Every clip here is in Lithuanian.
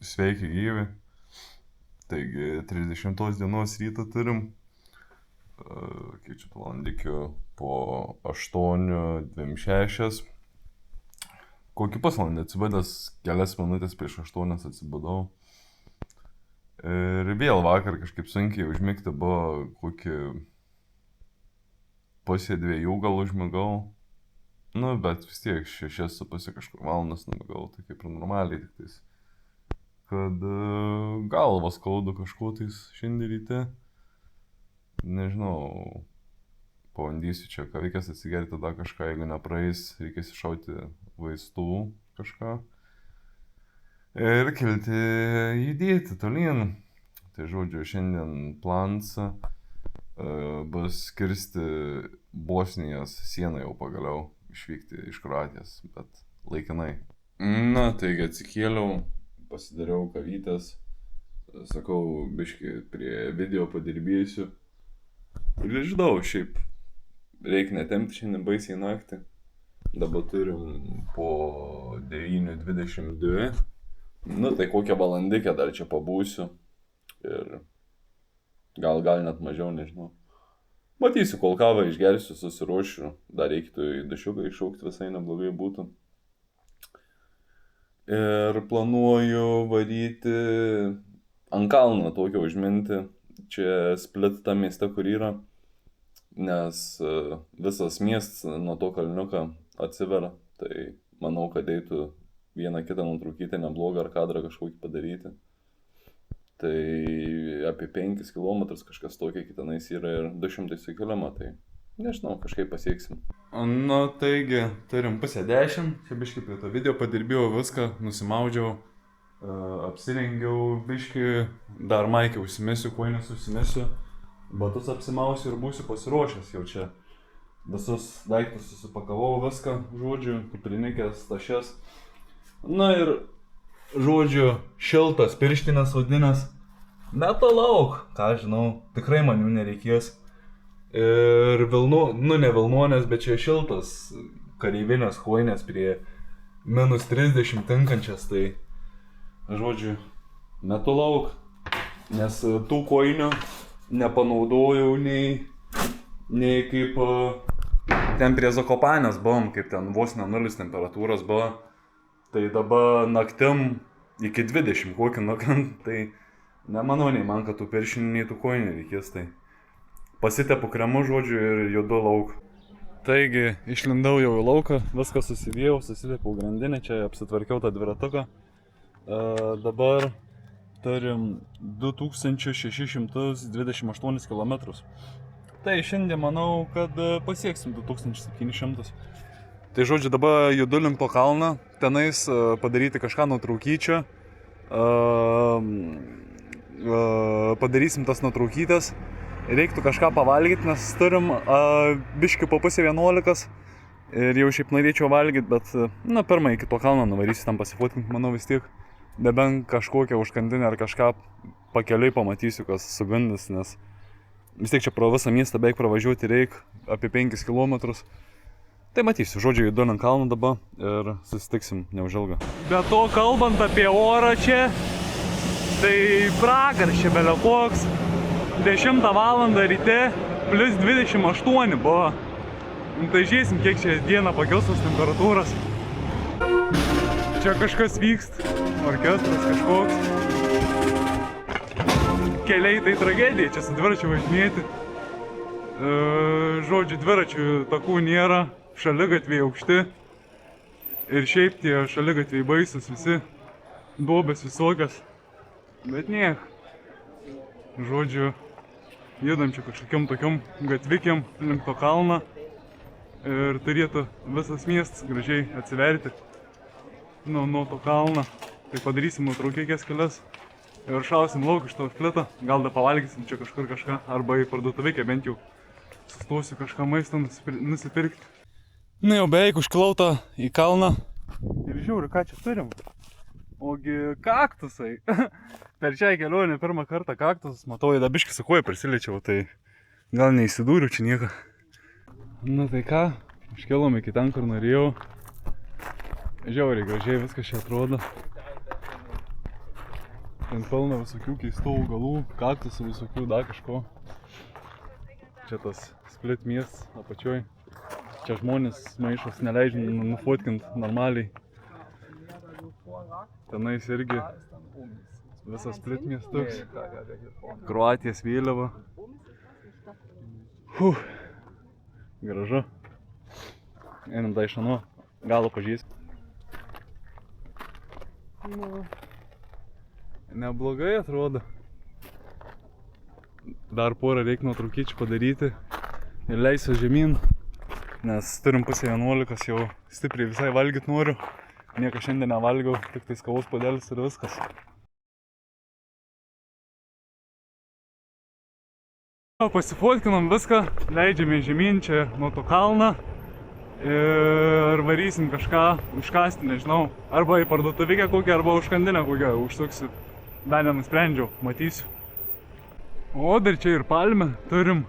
Sveiki gyvi. Taigi 30 dienos rytą turim. Kiek čia valandikių po 8:26. Kokį pusvalandį atsibudęs, kelias minutės prieš 8 atsibudau. Ir vėl vakar kažkaip sunkiai užmigti buvo, kokį pusę 2 gal užmigau. Nu, bet vis tiek 6,5 kažkur valandas numigau, tai kaip ir normaliai tik tais. Kad galvą skaudu kažko tais šiandien ryte. Nežinau, pabandysiu čia ką reikės atsigerti, tada kažką, jeigu nepraeis, reikės iššauti vaistų kažką. Ir kilti judėti tolyn. Tai žodžiu, šiandien plans bus kirsti Bosnijos sieną jau pagaliau, išvykti iš Kroatijos, bet laikinai. Na, taigi atsikėliau, pasidariau kavytės, sakau, biškį prie video padirbėsiu. Ir žinau, šiaip reikia netempti šiandien baisiai naktį. Dabar turim po 9:22. Nu, tai kokią valandikę dar čia pabūsiu. Ir gal net mažiau, nežinau. Matysiu, kol kavą išgersiu, susiruošiu. Dar reikėtų į dušiuką iššaukti, visai neblogai būtų. Ir planuoju varyti ant kalno tokio užminti. Čia Split ta mieste, kur yra. Nes visas miestas nuo to kalniuką atsiveria. Tai manau, kad eitų vieną kitą nutrūkyti neblogą ar kadrą kažkokį padaryti. Tai apie 5 km kažkas tokia kitanais yra ir 200 sukeliama, tai nežinau, kažkaip pasieksim. Nu, taigi, turim 9:30, čia biškį prie to video padirbėjau viską, nusimaudžiau, apsirengiau biškį, dar maikę užsimesiu, koinės užsimesiu, batus apsimausiu ir būsiu pasiruošęs jau čia. Visus daiktus susipakavau viską, žodžiu, kuprinikės, tašes. Na ir žodžiu, šiltas pirštinės vadinės, meto lauk, ką žinau, tikrai man jų nereikės. Ir ne vilnonės, bet čia šiltas kareivinės koinės prie -30 tinkančias, tai žodžiu, metu lauk, nes tų koinių nepanaudojau nei kaip ten prie Zakopanės buvom, kaip ten vos ne 0 temperatūros buvo. Tai dabar naktim iki 20 kokį nukant, tai nemanau nei man, kad tų piršinių, nei tų koinių reikės, tai pasitepu kremu, žodžiu, ir judu lauk. Taigi, išlindau jau į lauką, viską susivėjau, susilipiau grandinę, čia apsitvarkiau tą dviratuką. Dabar turim 2628 km. Tai šiandien manau, kad pasieksim 2700. Tai žodžiu, dabar judu link to kalną, tenais padaryti kažką nuotraukyčio. Padarysim tas nuotraukytės. Reiktų kažką pavalgyti, nes turim biškį po 10:30 ir jau šiaip norėčiau valgyti, bet pirmą iki to kalno nuvarysiu tam pasifotkinti, manau vis tiek. Nebent kažkokią užkandinę ar kažką pakeliui pamatysiu, kas sugandys, nes vis tiek čia pro visą miestą beveik pravažiuoti reikia apie 5 km. Tai matysiu, žodžiu, judu ant kalno dabar ir susitiksim neužilgą. Be to, kalbant apie orą čia, tai pragaršė belio koks. 10 valandą ryte plus 28 buvo. Tai žiūrėsim, kiek čia dieną pakils tos temperatūros. Čia kažkas vyksta, orkestras kažkoks. Keliai tai tragedija, čia su dviračiu važinėti. Žodžiu, dviračių takų nėra, šaligatviai aukšti. Ir šiaip tie šaligatviai baisus visi, duobės visokios. Bet niek. Žodžiu, judam čia kažkokiam tokiam gatvikiam link to kalną. Ir turėtų visas miestas gražiai atsiverti nuo to kalno. Tai padarysim nuotraukėkės kelias ir šausim lauk iš to Splito. Gal da pavalgysim čia kažkur kažką, arba į parduotuvikę bent jau sustosiu kažką maisto nusipirkti. Na jau beveik užkilau į kalną. Ir žiūriu, ką čia turim. Ogi kaktusai. Per šią kelionę pirmą kartą kaktusas, matau, į dabiškį su koja prisiliečiau, tai gal neįsidūriu čia nieko. Na tai ką, užkilom iki ten, kur norėjau. Žiauriai gražiai viskas čia atrodo. Ten pilna visokių keistų augalų, kaktusų visokių, dar kažko. Čia tas Split miestas apačioj. Čia žmonės maišos neleidžia nufotkint normaliai. Tenais irgi visas Split miestas. Kroatijos vėliava. Gražu. Einam tai šanu, galo pažįst. Neblogai atrodo. Dar porą reikia nuotraukyčių padaryti ir leisiu žemyn, nes turim pusę 11, jau stipriai visai valgyt noriu. Nieko šiandien nevalgiau, tik tai kavos puodelis ir viskas. Pasifotkinom viską, leidžiame žemyn čia nuo to kalną ir varysim kažką užkasti, nežinau. Arba į parduotuvikę kokią, arba užkandinę kokią užsuksiu. Dar nenusprendžiau, matysiu. O dar čia ir palmę turim.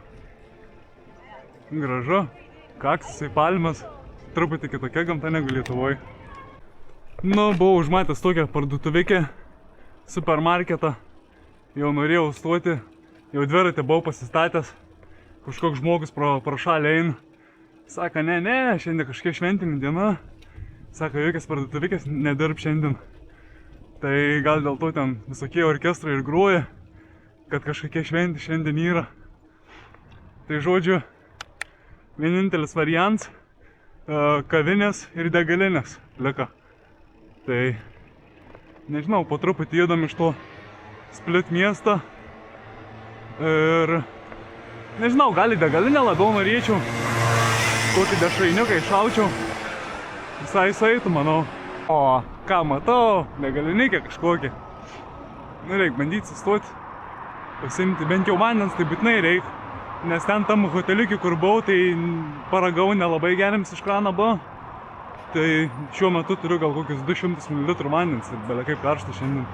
Gražu. Kaktusai, palmės. Truputį kitokia gamta negu Lietuvoj. Nu, buvau užmatęs tokią parduotuvikę, supermarketą. Jau norėjau stoti. Jau dviratį buvau pasistatęs. Kažkoks žmogus pro šalį eina. Sako, ne, šiandien kažkiek šventinė diena. Sako, jokias parduotuvės nedirb šiandien. Tai gal dėl to ten visokie orkestrai ir groja, kad kažkokie šventė šiandien yra. Tai žodžiu, vienintelis variants kavinės ir degalinės lika. Tai nežinau, po truputį judam iš to Split miestą. Ir nežinau, gal į degalinę labiau norėčiau. Kokį dešrainiuką iššaučiau. Visai saitų, manau. O, ką matau, degalinėkę kažkokį. Nu, reik bandyti sustoti. Pasimti bent jau vandens, tai būtinai reik. Nes ten tam hoteliukį, kur buvau, tai paragau nelabai geriams iš krano buvo. Tai šiuo metu turiu gal kokius 200 ml vandens ir belia kaip karšta šiandien.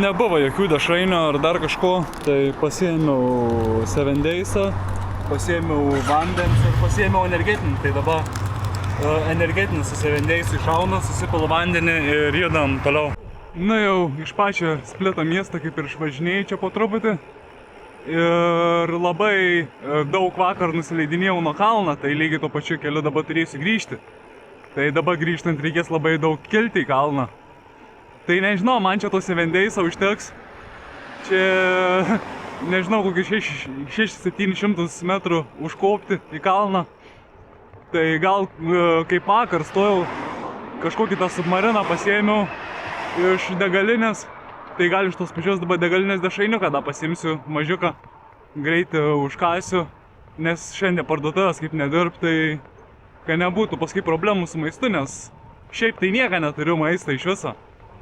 Nebuvo jokių dešrainių ar dar kažko, tai pasiėmiau 7 Days'ą, pasiėmiau vandens ir pasiėmiau energetinį. Tai dabar energetinis su 7 Days'u iššaunu, susipilu vandenį ir judam toliau. Na jau iš pačio Splito miesto kaip ir išvažinėjau čia po truputį. Ir labai daug vakar nusileidinėjau nuo kalną, tai lygiai tuo pačiu keliu dabar turėsiu grįžti. Tai dabar grįžtant reikės labai daug kilti į kalną. Tai nežinau, man čia to 7 Days'o užteks. Čia, nežinau, kokius 600-700 metrų užkopti į kalną. Tai gal kaip vakar stojau, kažkokį tą submariną pasiėmiau iš degalinės. Tai gal iš tos pačios dabar degalinės dešrainiuką kada pasiimsiu mažiuką. Greit užkasiu, nes šiandien parduotuvės kaip nedirb, tai kad nebūtų paskui problemų su maistu, nes šiaip tai nieko neturiu maistą iš viso.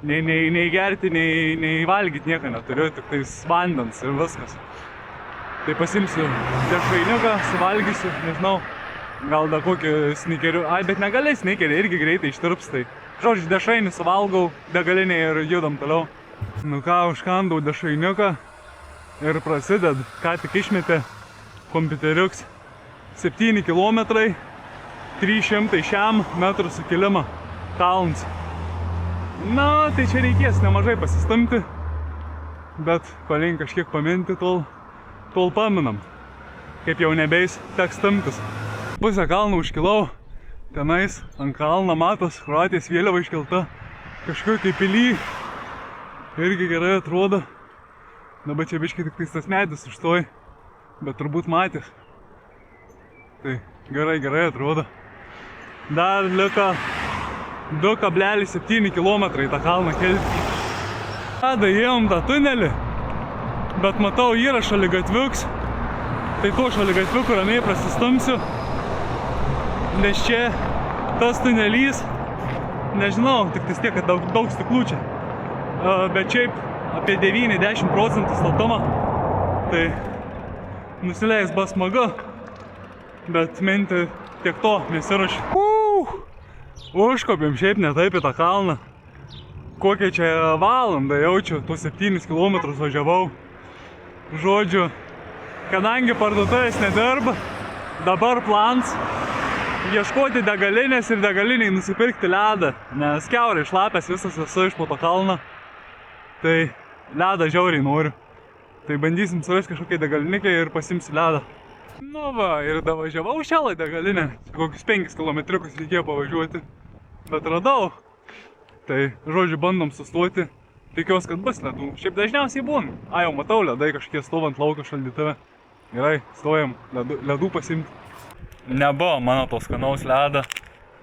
Nei gerti, nei valgyti nieko neturiu, tik tais vandens ir viskas. Tai pasimsiu dešrainiuką, suvalgysiu, nežinau, gal dar kokį snikerių. Ai, bet negali snikeriai, irgi greitai ištirps, tai žodžiu, dešrainį suvalgau degalinę ir judam toliau. Nu ką, užkandau dešrainiuką ir prasided, ką tik išmetė kompiuteriuks. 7 kilometrai, 300 šiam metrų sukilimą, kalns. Na, tai čia reikės nemažai pasistumti, bet kolin kažkiek paminti, tol paminam. Kaip jau nebeis, teks stumtis. Pusę kalną užkilau, tenais ant kalno matos Kroatijos vėliava iškelta kažkokiai pily. Irgi gerai atrodo. Dabar čia biškai tik tas medis užstoj, bet turbūt matės. Tai gerai atrodo. Dar liko 2,7 km tą kalną kelti. Tada ėjom tą tunelį, bet matau yra šaligatviuks. Tai to šaligatviuku ramiai prasistumsiu, nes čia tas tunelys, nežinau, tik tais tiek, kad daug stiklų čia. Bet šiaip apie 9–10% statumą, tai nusileis bus smagu, bet minti tiek to nesiruošiu. Užkopėm šiaip ne taip į tą kalną. Kokią čia valandą jaučiu, tuos 7 km važiavau. Žodžiu, kadangi parduotuvės nedirba, dabar plans ieškoti degalinės ir degaliniai nusipirkti ledą, nes kiaurai šlapęs visas esu iš po to kalną. Tai ledą žiauriai noriu. Tai bandysim surasti kažkokiai degalinikai ir pasimsiu ledą. Nu va, ir davažiavau šialą degalinę. Kokius 5 kilometriukus reikėjo pavažiuoti. Bet radau. Tai, žodžiu, bandom sustoti. Tikiuosi, kad bus ledų. Šiaip dažniausiai būna. Jau matau, ledai kažkokie stovant lauko šaldytuve. Gerai, stojam ledų pasimti. Nebuvo mano to skanaus ledą,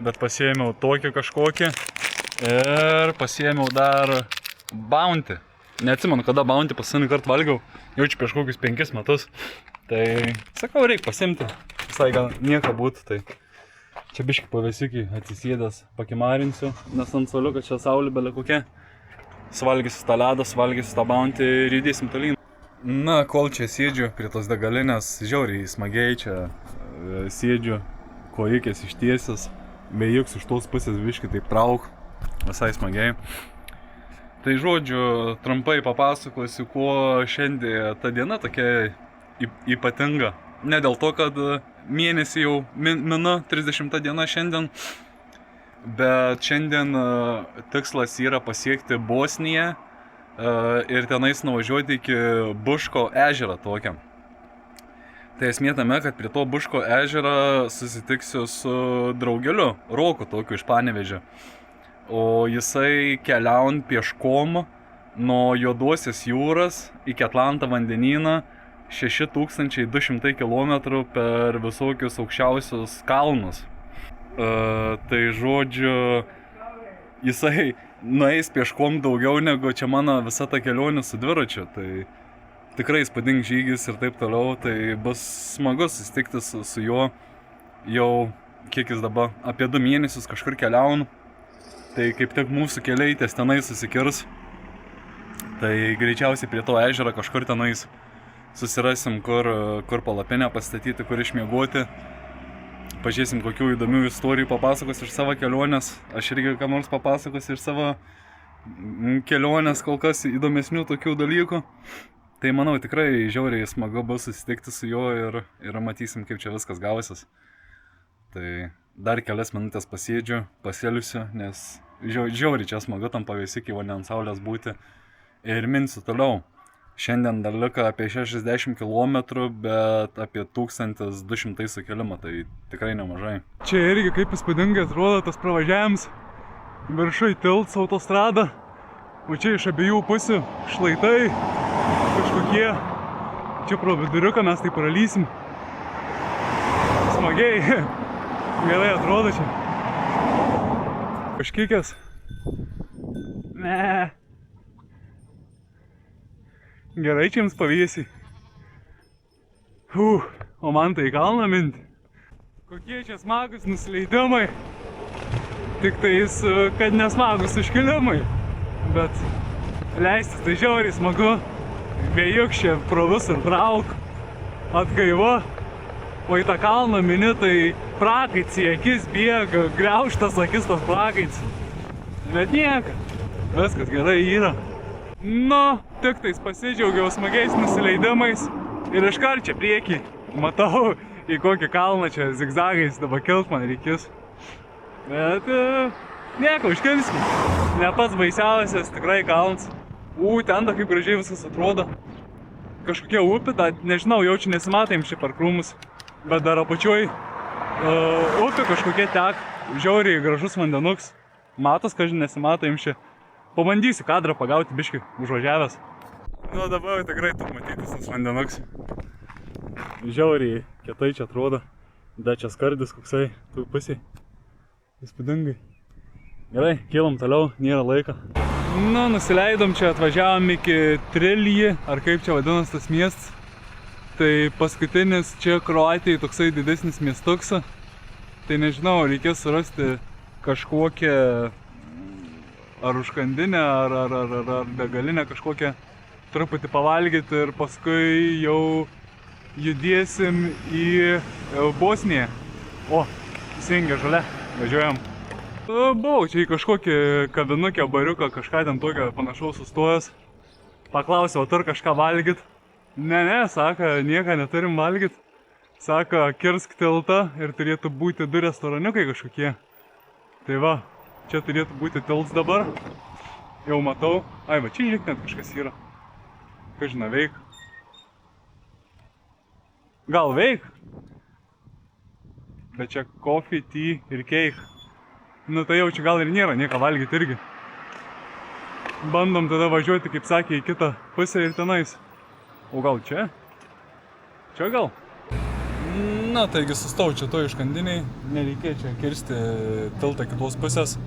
bet pasiėmiau tokį kažkokį. Ir pasiėmiau dar Bounty. Neatsimenu, kada Bounty paskutinį kartą valgiau. Jaučiu prieš kokius 5 metus. Tai, sakau, reikia pasimti. Visai gal nieko būtų, tai čia biškį pavėsiukį atsisėdęs pakimarinsiu, nes ant suoliuko čia saulė belė kokia. Suvalgysiu tą ledą, suvalgysiu tą Bounty ir judėsim tolyn. Na, kol čia sėdžiu prie tos degalinės, žiauriai smagiai čia sėdžiu, kojikės ištiesęs, bejuks iš tos pusės biškį taip trauk, visai smagiai. Tai žodžiu, trumpai papasakosiu, kuo šiandien ta diena tokia ypatinga. Ne dėl to, kad mėnesį jau mina 30 diena šiandien, bet šiandien tikslas yra pasiekti Bosniją ir tenais nuvažiuoti iki Buško ežerą tokią. Tai esmė tame, kad prie to Buško ežerą susitiksiu su draugeliu, Roku tokiu iš Panevėžio. O jisai keliaujant pieškom nuo Juodosios jūros iki Atlanto vandenyną 6200 km per visokius aukščiausius kalnus. Tai žodžiu, jisai nueis pieškom daugiau negu čia mano visa ta kelionė su dviračiu. Tai tikrai įspūdingas žygis ir taip toliau. Tai bus smagu susitikti su juo jau, kiek jis dabar, apie 2 mėnesius kažkur keliaunu. Tai kaip tik mūsų keliai ties tenai susikirs. Tai greičiausiai prie to ežero kažkur tenais susirasim, kur palapinę pastatyti, kur išmiegoti. Pažiūrėsim, kokių įdomių istorijų papasakos iš savo kelionės. Aš irgi ką nors papasakosiu iš savo kelionės, kol kas įdomesnių tokių dalykų. Tai manau, tikrai žiauriai smagu bus susitikti su juo ir matysim, kaip čia viskas gausis. Tai dar kelias minutės pasėdžiu, pasėliusiu, nes žiauriai čia smagu tam pavėsiukį vandens saulės būti. Ir minsiu toliau. Šiandien dar liko apie 60 km, bet apie 1200 sukilimą, tai tikrai nemažai. Čia irgi kaip įspūdingai atrodo tas pravažiavimas. Viršui tilts autostrada, o čia iš abiejų pusių šlaitai kažkokie. Čia pro viduriuką mes tai pralysim. Smagiai, gerai atrodo čia. Kažkikės. Ne. Gerai čia jums pavėsiai. O man tai kalną minti. Kokie čia smagus nusileidimai. Tik tais, kad nesmagus iškilimai. Bet leistis tai žiauriai smagu. Bejuk čia pro visur trauk. Atgaiva. O į tą kalną mini tai prakaits į akis bėga. Griauštas akis tas prakaits. Bet nieka. Viskas gerai yra. Nu, tik tais pasidžiaugiau smagiais nusileidimais ir iškart čia priekį. Matau, į kokį kalną čia zigzagais dabar kilt man reikės. Bet nieko, užkilsim. Ne pats baisiausias, tikrai kalnas. Ten da kaip gražiai viskas atrodo. Kažkokia upė, nežinau, jaučiu nesimatėm čia per krūmus. Bet dar apačioj upė kažkokia tek, žiauriai gražus vandenuks. Matos, kažin nesimatėm čia. Pabandysiu kadrą pagauti biškį užvažiavęs. Nu, dabar tikrai tu matytis tas vandenuks. Žiauriai kietai čia atrodo. Da čia skardis koksai, tu pusiai. Įspūdingai. Gerai, kylam toliau, nėra laiko. Nu, nusileidom čia, atvažiavom iki Trilji, ar kaip čia vadinas tas miestas. Tai paskutinis čia Kroatijai toksai didesnis miestuks. Tai nežinau, reikės surasti kažkokią ar užkandinę, ar degalinę kažkokią truputį pavalgyti ir paskui jau judėsim į Bosniją. O, įsijungia žalia, važiuojam. Buvau čia į kažkokį kavinukę, bariuką, kažką ten tokio panašaus sustojęs. Paklausiau, ar kažką valgyt. Ne, sako, nieką neturim valgyt. Sako, kirsk tiltą ir turėtų būti 2 restoraniukai kažkokie. Tai va. Čia turėtų būti tilts dabar. Jau matau. Ai, va čia žiūrėk net kažkas yra. Ką žinai, veik. Gal veik? Bet čia coffee, tea ir cake. Nu tai jau čia gal ir nėra, nieko valgyti irgi. Bandom tada važiuoti, kaip sakė, į kitą pusę ir tenais. O gal čia? Čia gal? Na, taigi sustau čia to iškandiniai. Nereikia čia kirsti tiltą kitos pusės.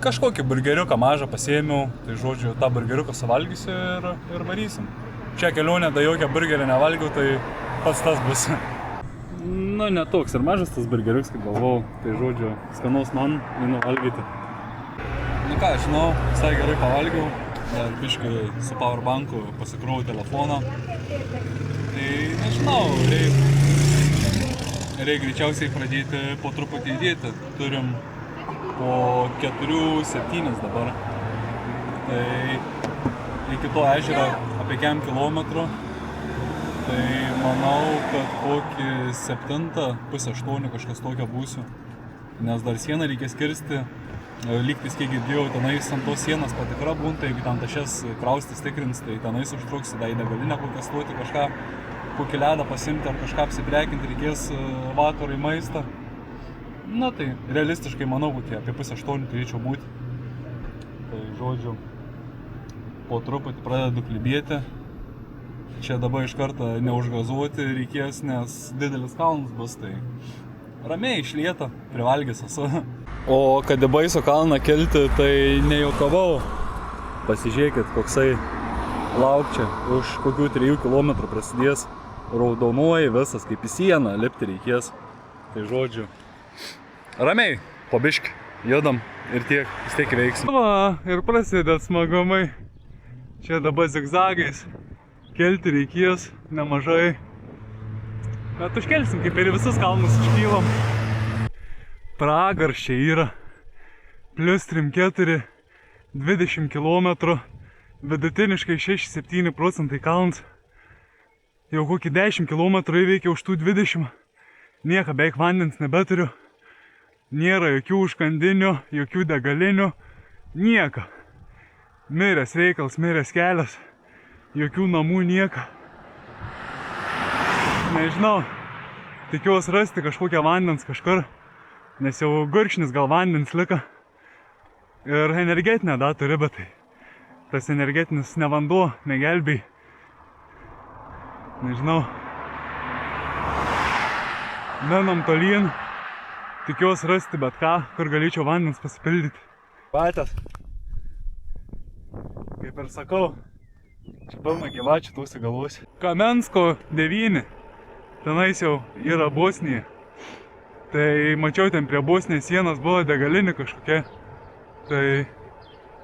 Kažkokį burgeriuką mažą pasiėmiau. Tai žodžiu, tą burgeriuką suvalgysiu ir varysim. Čia kelionė, da jokią burgerį nevalgiau, tai pats tas bus. Nu, ne toks ir mažas tas burgeriuks, kaip galvojau. Tai žodžiu, skanaus man, einu valgyti. Nu ką, žinau, visai gerai pavalgiau. Dar biškai su powerbanku pasikrovau telefoną. Tai nežinau, reikia greičiausiai pradėti po truputį judėti. Turim po 4-7 dabar. Tai iki to ežero apie 5 kilometrų. Tai manau, kad kokį 7, pusę 8 kažkas tokio būsiu. Nes dar sieną reikės kirsti. Lygtis, kiek girdėjau, tenais ant tos sienos patikra būna, jeigu ten tašes kraustis tikrins, tai tenais užtruks, tada į degalinę kokią stoti, kažką, kokį ledą pasimti ar kažką apsiprekinti, reikės vakarui maistą. Na tai, realistiškai manau, kokie apie pusę 8 turėčiau būti. Tai žodžiu, po truputį pradedu klibėti. Čia dabar iš karto neužgazuoti reikės, nes didelis kalnas bus, tai ramiai išlieta, privalgęs esu. O kad į Baiso kalną kilti, tai nejuokavau. Pasižiūrėkit, koksai lauk čia, už kokių 3 kilometrų prasidės. Raudonuoji visas, kaip į sieną, lipti reikės. Tai žodžiu, ramiai, po biškį, judam ir tiek, vis tiek veiksim. Va, ir prasideda smagumai. Čia dabar zigzagais. Kelti reikės nemažai. Bet užkelsim, kaip ir visus kalnus užkylam. Pragarščiai yra. Plius 3-4, 20 km. Vidutiniškai 6-7% kalnas. Jau kokį 10 km įveikiau už tų 20. Nieko beveik vandens nebeturiu. Nėra jokių užkandinių, jokių degalinių. Nieko. Miręs reikalas, miręs kelias. Jokių namų nieko. Nežinau. Tikiuosi rasti kažkokią vandens kažkur. Nes jau gurkšnis gal vandens liko. Ir energetinę da turi, bet tai tas energetinis ne vanduo, negelbėj. Nežinau. Menam tolyn. Tikiuosi rasti bet ką, kur galėčiau vandens pasipildyti. Patęs. Kaip ir sakau, čia pilna gyvačių tūsi galvose. Kamensko 9. Tenais jau yra Bosnija. Tai mačiau ten prie Bosnijos sienos buvo degalinė kažkokia. Tai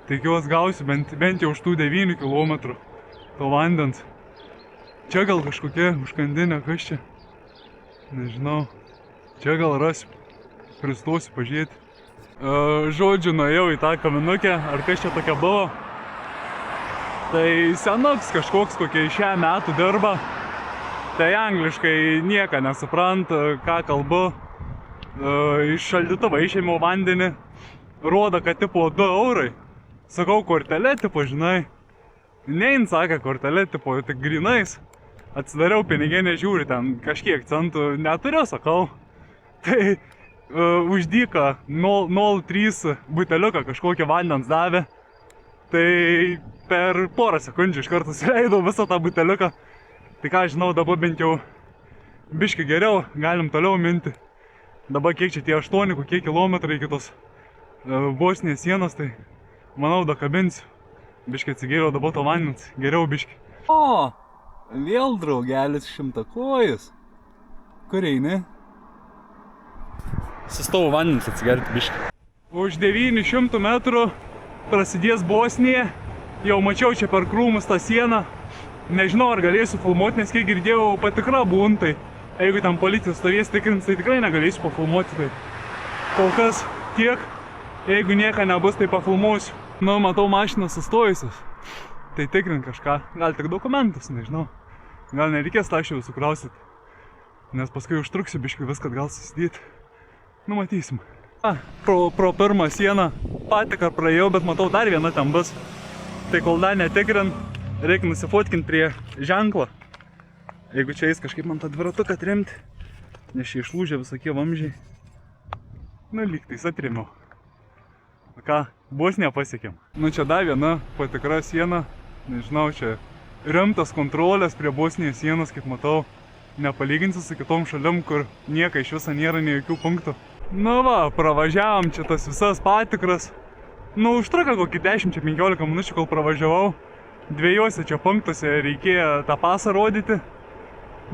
tikiuosi gausiu bent jau už tų 9 km to vandens. Čia gal kažkokia užkandinė, kas čia? Nežinau. Čia gal rasiu. Pristosiu pažiūrėti. Žodžiu, nuėjau į tą kaminukę, ar kas čia tokia buvo. Tai senoks kažkoks, kokie šią metų dirba. Tai angliškai nieko nesupranta, ką kalbu. Iš šaldytuvo išėmiau vandenį, rodo, kad tipo 2 eurai. Sakau, kortelė, tipo, žinai. Nein, sakė, kortelė, tipo, tik grinais. Atsidariau piniginę, žiūri, ten kažkiek centų neturiu, sakau. Tai už dyką 0,03 buteliuką kažkokį vandens davė. Tai per porą sekundžių iš karto suleidau visą tą buteliuką. Tai ką žinau, dabar bent jau biškį geriau, galim toliau minti. Dabar kiek čia tie 8 kokie kilometrai iki tos Bosnijos sienos, tai manau dakabinsiu. Biškį atsigėriau dabar to vandens, geriau biškį. O, vėl draugelis šimtakojus. Kur eini? Sustau vandens atsigerti biškį. Už 900 metrų prasidės Bosnija. Jau mačiau čia per krūmus tą sieną. Nežinau, ar galėsiu filmuoti, nes kiek girdėjau patikra būn, tai jeigu ten policija stovės tikrins, tai tikrai negalėsiu pafilmuoti. Tai kol kas tiek, jeigu nieko nebus, tai pafilmuosiu. Nu, matau mašiną sustojusius. Tai tikrint kažką, gal tik dokumentus, nežinau. Gal nereikės tašį visų krausyti. Nes paskui užtruksiu biškį viską gal susidėti. Nu, matysim. Pro pirmą sieną patikrą praėjau, bet matau dar viena ten bus. Tai kol dar netikrin, reikia nusifotkinti prie ženklo. Jeigu čia eis kažkaip man tą dviratuką atremti, nes čia išlūžė visokie vamžiai. Nu, lyg tais atremiau. Ką, Bosniją pasiekėm. Nu, čia dar viena patikra siena. Nežinau, čia rimtas kontrolės prie Bosnijos sienos, kaip matau. Nepalyginsiu su kitom šalim, kur nieka iš viso nėra nei jokių punktų. Nu va, pravažiavom čia tas visas patikras. Nu, užtruko kokį 10-15 minučių, kol pravažiavau. Dviejose čia punktuose reikėjo tą pasą rodyti.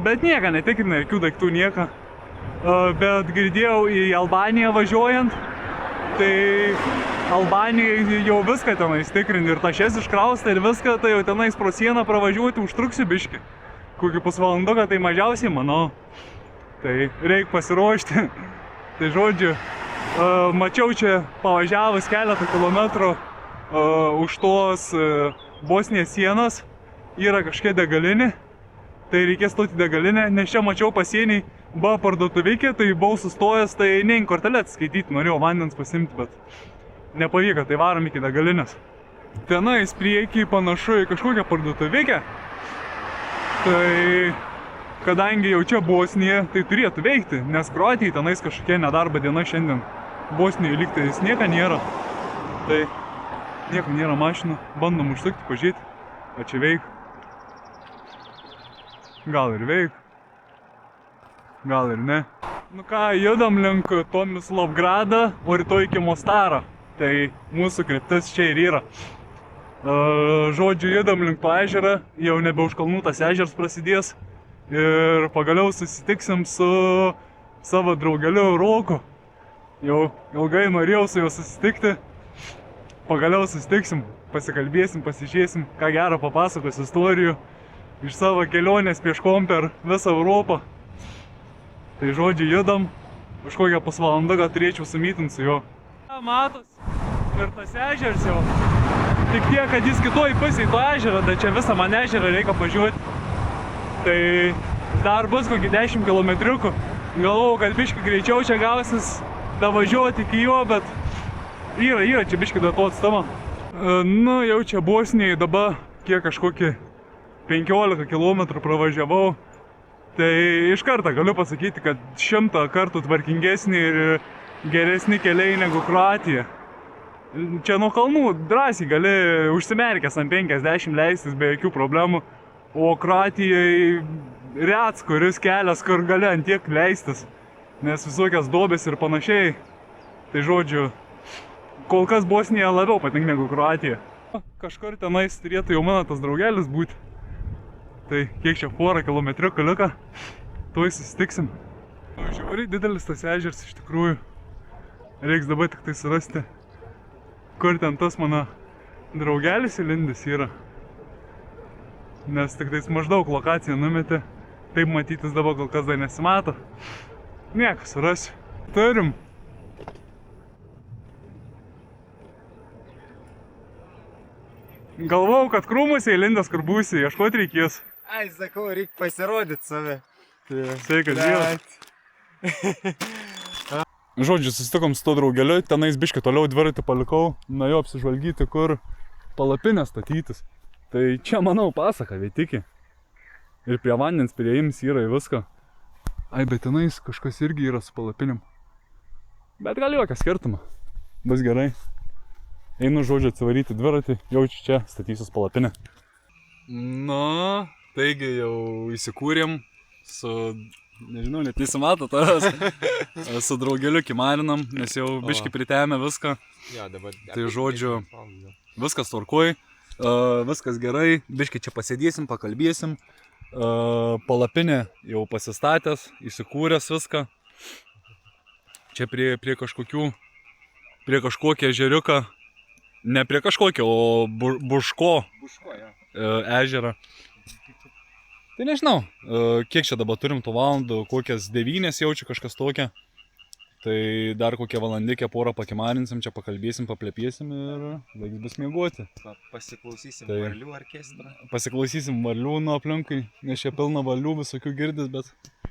Bet nieko netikrina, jokių daiktų nieko. Bet girdėjau į Albaniją važiuojant, tai Albanijai jau viską tenais tikrini ir tašės iškrausta ir viską, tai jau tenais pro sieną pravažiuoti užtruksiu biškį. Kokį pusvalanduką, tai mažiausiai, manau. Tai reikia pasiruošti. Tai žodžiu, mačiau čia pavažiavus keletą kilometrų už tos Bosnijos sienos yra kažkokia degalinė. Tai reikės stoti degalinę, nes čia mačiau pasieniai buvo parduotuvėkė, tai buvau sustojęs, tai ne į kortelę atsiskaityti, norėjau vandens pasimti, bet nepavyko, tai varom iki degalinės. Tenais priekį panašu į kažkokią parduotuvėkę, tai kadangi jau čia Bosnija, tai turėtų veikti, nes Kroatijai tenais kažkokia nedarbo diena šiandien. Bosnijai lygtais nieko nėra, tai nieko nėra mašinų, bandom užsukti, pažiūrėti, o čia veik. Gal ir veik, gal ir ne. Nu ką, judam link Tomislavgradą, o rytoj iki Mostaro. Tai mūsų kryptis čia ir yra. Žodžiu, judam link to ežerą, jau nebe už kalnų tas ežeras prasidės. Ir pagaliau susitiksim su savo draugeliu Roku. Jau ilgai norėjau su juo susitikti. Pagaliau susitiksim, pasikalbėsim, pasižiūrėsim, ką gero papasakos istorijų. Iš savo kelionės pieškom per visą Europą. Tai žodžiu, judam. Už kokią pusvalandą turėčiau sumytinti su juo. Matos ir tas ežeras jau. Tik tiek, kad jis kitoj pusėj to ežerą, tai čia visą man ežerą reikia pažiūrėti. Tai dar bus kokį 10 kilometriukų. Galvojau, kad biškį greičiau čia gausis davažiuoti iki jo, bet yra čia biškį dar to atstumą. Nu, jau čia Bosnijai dabar kiek kažkokį 15 km pravažiavau, tai iš karto galiu pasakyti, kad 100 kartų tvarkingesni ir geresni keliai negu Kroatija. Čia nuo kalnų drąsiai gali užsimerkęs ant 50 leistis be jokių problemų, o Kroatijai rets, kuris kelias, kur gali ant tiek leistis, nes visokias duobės ir panašiai. Tai žodžiu, kol kas Bosnija labiau patinka negu Kroatija. Kažkur tenais turėtų jau mano tas draugelis būti. Tai kiek čia porą kilometriukų liko, tuoj susitiksim. Žiauriai didelis tas ežeras iš tikrųjų. Reiks dabar tik tai surasti, kur ten tas mano draugelis įlindęs yra. Nes tik tais maždaug lokaciją numetė. Taip matytis dabar kol kas dar nesimato. Nieko, surasiu. Turim. Galvojau, kad krūmuose įlindęs, kur būsi, ieškoti reikės. Ai, sakau, reikia pasirodyti save. Sveikas, Dievas. Žodžiu, susitikom su to draugeliu, tenais biškį toliau dviratį palikau, nuėjau apsižvalgyti, kur palapinę statytis. Tai čia, manau, pasaka, veitiki. Ir prie vandens prieims yra į viską. Ai, bet tenais kažkas irgi yra su palapinėm. Bet gal jokio skirtumo. Bus gerai. Einu, žodžiu, atsivaryti dviratį, jaučiu čia, statysius palapinę. Nu, taigi jau įsikūrėm su, nežinau, net nesimato tavęs, su draugeliu kimarinam, nes jau biškį pritėmė viską. Tai žodžiu, viskas tvarkoj, viskas gerai, biškį čia pasėdėsim, pakalbėsim. Palapinė jau pasistatęs, įsikūręs viską. Čia prie kažkokio ežeriuką. Ne prie kažkokio, o Buško ežerą. Tai nežinau, kiek čia dabar turim tų valandų, kokias 9 jaučiu kažkas tokia. Tai dar kokią valandikę porą pakimarinsim, čia pakalbėsim, paplėpėsim ir laiks bus miegoti. Pasiklausysim varlių orkestrą. Pasiklausysim varlių nuo aplinkui, nes čia pilna varlių visokių girdis, bet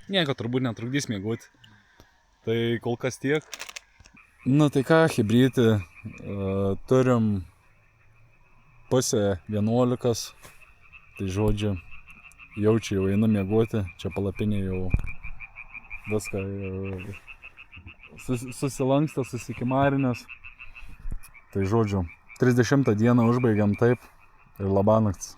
nieko turbūt netrukdys miegoti. Tai kol kas tiek. Na tai ką, hybryti, turim pusė 11, tai žodžiu, jaučiu jau einu miegoti, čia palapinė jau viską susilankstęs, susikimarinęs. Tai žodžiu, 30 dieną užbaigiam taip ir labanakts.